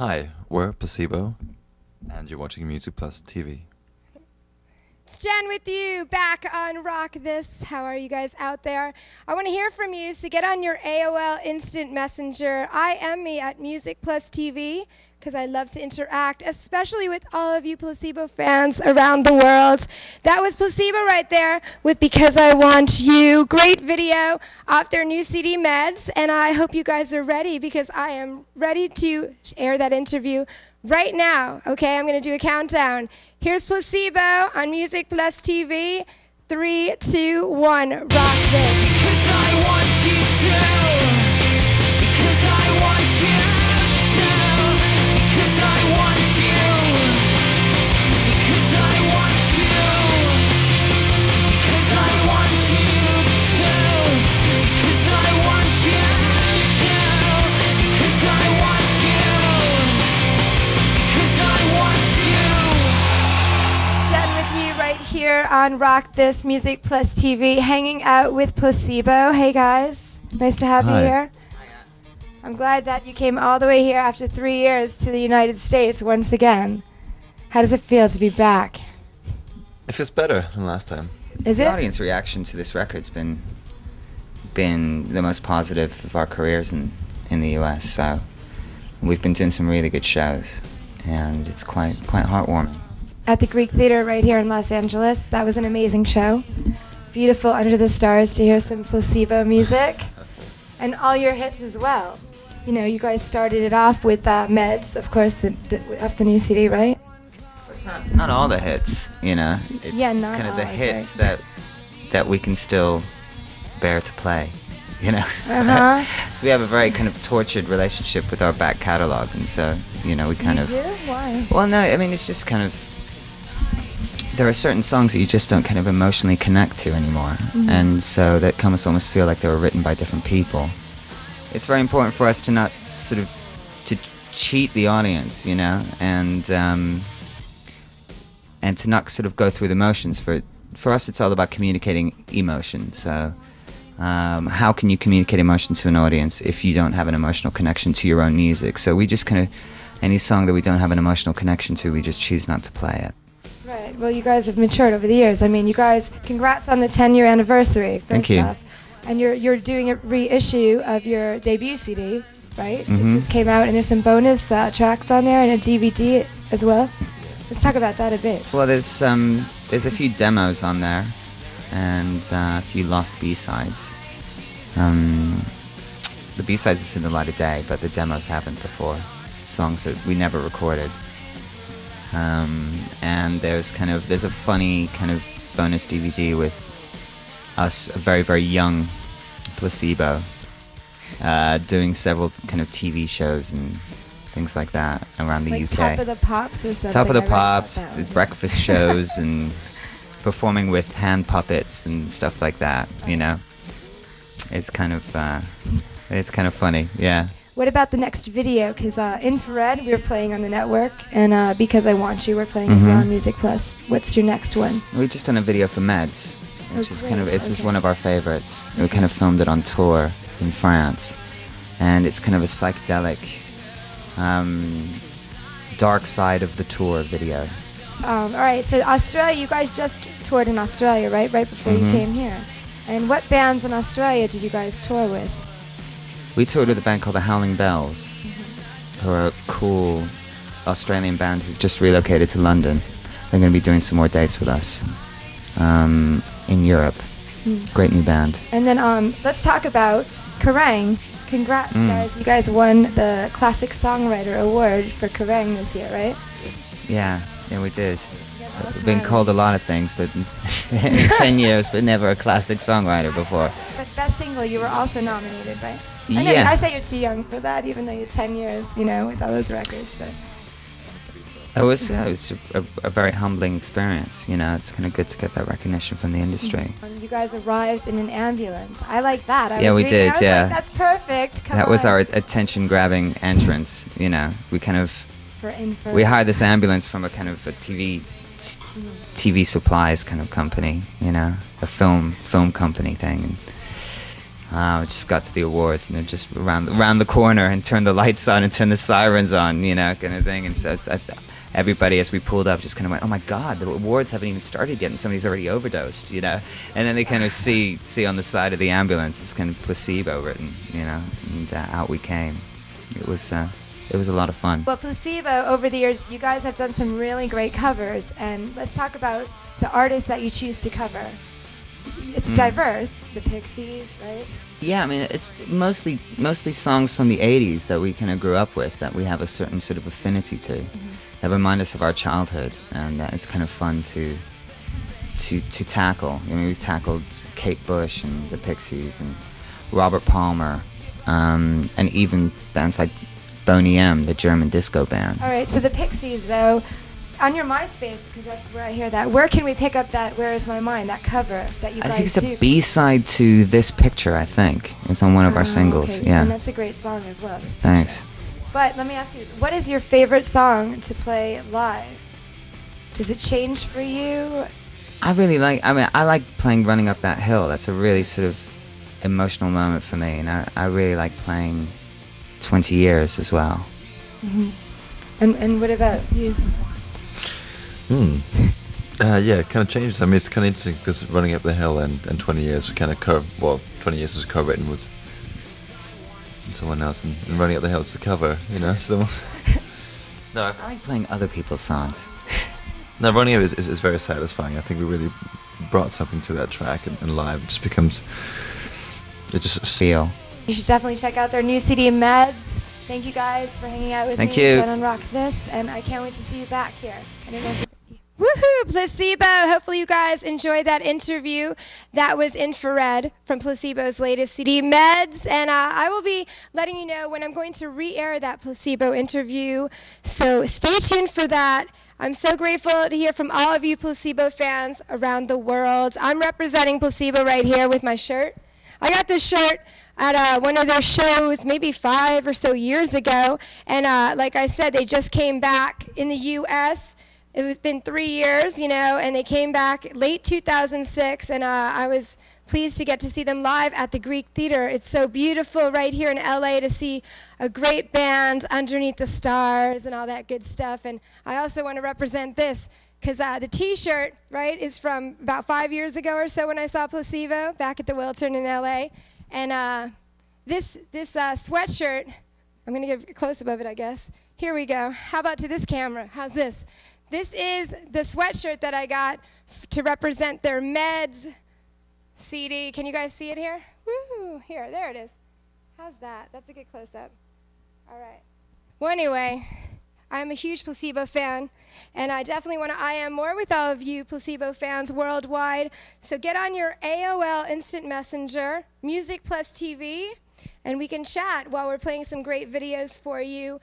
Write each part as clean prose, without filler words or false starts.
Hi, we're Placebo, and you're watching Music Plus TV. It's Jen with you, back on Rock This. How are you guys out there? I want to hear from you, so get on your AOL Instant Messenger. I am me at Music Plus TV, because I love to interact, especially with all of you Placebo fans around the world. That was Placebo right there with Because I Want You. Great video off their new CD, Meds, and I hope you guys are ready, because I am ready to air that interview right now. Okay, I'm going to do a countdown. Here's Placebo on Music Plus TV. 3, 2, 1, rock this. Because I want you to. Because I want you to. Because I want you. Because I want you. Because I want you to. Because I want you to. Because I want you. Because I want you. Jen with you right here on Rock This Music Plus TV, hanging out with Placebo. Hey guys, nice to have you Hi. here. I'm glad that you came all the way here after 3 years to the United States once again. How does it feel to be back? It feels better than last time. Is The it? audience reaction to this record's been the most positive of our careers in the US. So we've been doing some really good shows, and it's quite heartwarming. At the Greek Theater right here in Los Angeles. That was an amazing show. Beautiful under the stars to hear some Placebo music. And all your hits as well. You know, you guys started it off with Meds, of course, off the new CD, right? It's not all the hits, you know. It's Yeah, not kind of all, the that's hits right. that we can still bear to play, you know. Uh-huh. So we have a very kind of tortured relationship with our back catalog, and so we kind You of. do? Why? Well, no, I mean it's just kind of. There are certain songs that you just don't kind of emotionally connect to anymore, and so that comes almost feel like they were written by different people. It's very important for us to not sort of to cheat the audience, you know, and to not sort of go through the motions. For us, it's all about communicating emotion. So, how can you communicate emotion to an audience if you don't have an emotional connection to your own music? So we just kind of any song that we don't have an emotional connection to, we just choose not to play it. Right. Well, you guys have matured over the years. I mean, you guys, congrats on the 10-year anniversary, first Thank you. off. And you're doing a reissue of your debut CD, right? Mhm. It just came out, and there's some bonus tracks on there and a DVD as well. Let's talk about that a bit. Well, there's a few demos on there, and a few lost B-sides. The B-sides have seen the light of day, but the demos haven't before. Songs that we never recorded. And there's a funny kind of bonus DVD with us, a very, very young Placebo, doing several kind of TV shows and things like that around the Like UK. Top of the Pops or something. Top of the I read about Pops, that the one. breakfast shows, and performing with hand puppets and stuff like that. You know, it's kind of funny. Yeah. What about the next video? Because Infrared, we were playing on the network, and Because I Want You, we're playing as well on Music Plus. What's your next one? We just done a video for Meds, which is kind of great, this is okay. one of our favorites. We kind of filmed it on tour in France, and it's kind of a psychedelic, dark side of the tour video. All right, so Australia, you guys just toured in Australia, right? Right before you came here. And what bands in Australia did you guys tour with? We toured with a band called the Howling Bells, who are a cool Australian band who've just relocated to London. They're going to be doing some more dates with us in Europe. Great new band. And then let's talk about Kerrang! Congrats, guys. You guys won the Classic Songwriter Award for Kerrang! This year, right? Yeah, we did. that's We've been nice. called a lot of things, but in 10 years, but never a classic songwriter before. But Best Single, you were also nominated, right? I know, Yeah. I say you're too young for that, even though you're 10 years, you know, with all those records. But It was a very humbling experience, you know. It's kind of good to get that recognition from the industry. you guys arrived in an ambulance. I like that. I Yeah, was we reading, did, I was yeah. Like, that's perfect. Come That was on. our attention-grabbing entrance, you know. We kind of For info. we hired this ambulance from a kind of a TV supplies kind of company, you know, a film company thing. We just got to the awards, and they're just around the corner, and turned the lights on and turned the sirens on, you know, kind of thing. And so everybody, as we pulled up, just kind of went, "Oh my God, the awards haven't even started yet, and somebody's already overdosed," you know. And then they kind of see on the side of the ambulance, it's kind of Placebo written, you know, and out we came. It was a lot of fun. Well, Placebo, over the years, you guys have done some really great covers, and let's talk about the artists that you choose to cover. It's diverse, the Pixies, right? Yeah, I mean, it's mostly songs from the 80s that we kind of grew up with, that we have a certain sort of affinity to, that remind us of our childhood, and it's kind of fun to tackle. I mean, we've tackled Kate Bush and the Pixies and Robert Palmer, and even bands like Boney M, the German disco band. All right, so the Pixies, though, on your MySpace, because that's where I hear that, where can we pick up that Where Is My Mind, that cover that you guys do? I think it's a B-side to This Picture, I think. It's on one of our singles, okay. yeah. And that's a great song as well, This Picture. Thanks. But let me ask you this, what is your favorite song to play live? Does it change for you? I like playing Running Up That Hill. That's a really sort of emotional moment for me, and I really like playing 20 Years as well. And what about you? Yeah, it kind of changes. I mean, it's kind of interesting because Running Up the Hill and 20 Years were kind of 20 Years was co-written with someone else, and Running Up the Hill is the cover, you know. So no, I like playing other people's songs. No, Running Up is very satisfying. I think we really brought something to that track, and live just becomes Feel. You should definitely check out their new CD, Meds. Thank you guys for hanging out with Thank me you. on Rock This, and I can't wait to see you back here. Woohoo, Placebo! Hopefully you guys enjoyed that interview. That was Infrared from Placebo's latest CD, Meds, and I will be letting you know when I'm going to re-air that Placebo interview, so stay tuned for that. I'm so grateful to hear from all of you Placebo fans around the world. I'm representing Placebo right here with my shirt. I got this shirt at one of their shows maybe 5 or so years ago, and like I said, they just came back in the U.S. It was been 3 years, you know, and they came back late 2006, and I was pleased to get to see them live at the Greek Theater. It's so beautiful right here in LA to see a great band underneath the stars and all that good stuff. And I also want to represent this, because the T-shirt, right, is from about 5 years ago or so when I saw Placebo back at the Wiltern in LA. And this sweatshirt, I'm going to give a close-up of it, I guess. Here we go. How about to this camera? How's this? This is the sweatshirt that I got to represent their Meds CD. Can you guys see it here? Woo! Here, there it is. How's that? That's a good close-up. All right. Well, anyway, I'm a huge Placebo fan, and I definitely want to IM more with all of you Placebo fans worldwide. So get on your AOL Instant Messenger, Music Plus TV, and we can chat while we're playing some great videos for you.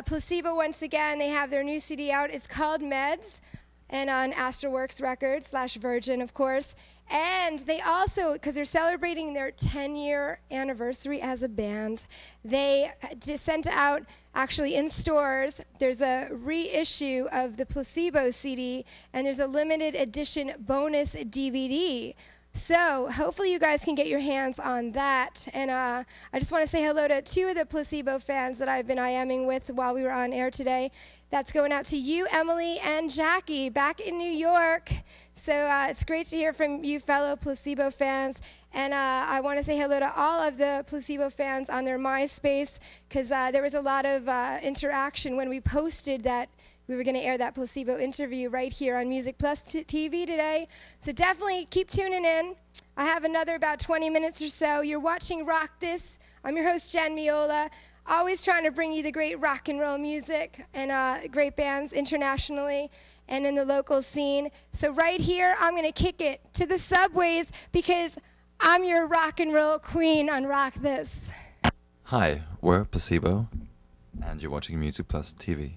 Placebo, once again, they have their new CD out. It's called Meds, and on Astroworks Records / Virgin, of course. And they also, because they're celebrating their 10-year anniversary as a band, they just sent out, actually in stores, there's a reissue of the Placebo CD, and there's a limited edition bonus DVD. So hopefully you guys can get your hands on that. And I just want to say hello to 2 of the Placebo fans that I've been IMing with while we were on air today. That's going out to you, Emily, and Jackie, back in New York. So it's great to hear from you fellow Placebo fans. And I want to say hello to all of the Placebo fans on their MySpace, because there was a lot of interaction when we posted that we were going to air that Placebo interview right here on Music Plus TV today. So definitely keep tuning in. I have another about 20 minutes or so. You're watching Rock This. I'm your host, Jen Meola. Always trying to bring you the great rock and roll music and great bands internationally and in the local scene. So right here, I'm going to kick it to the subways because I'm your rock and roll queen on Rock This. Hi, we're Placebo, and you're watching Music Plus TV.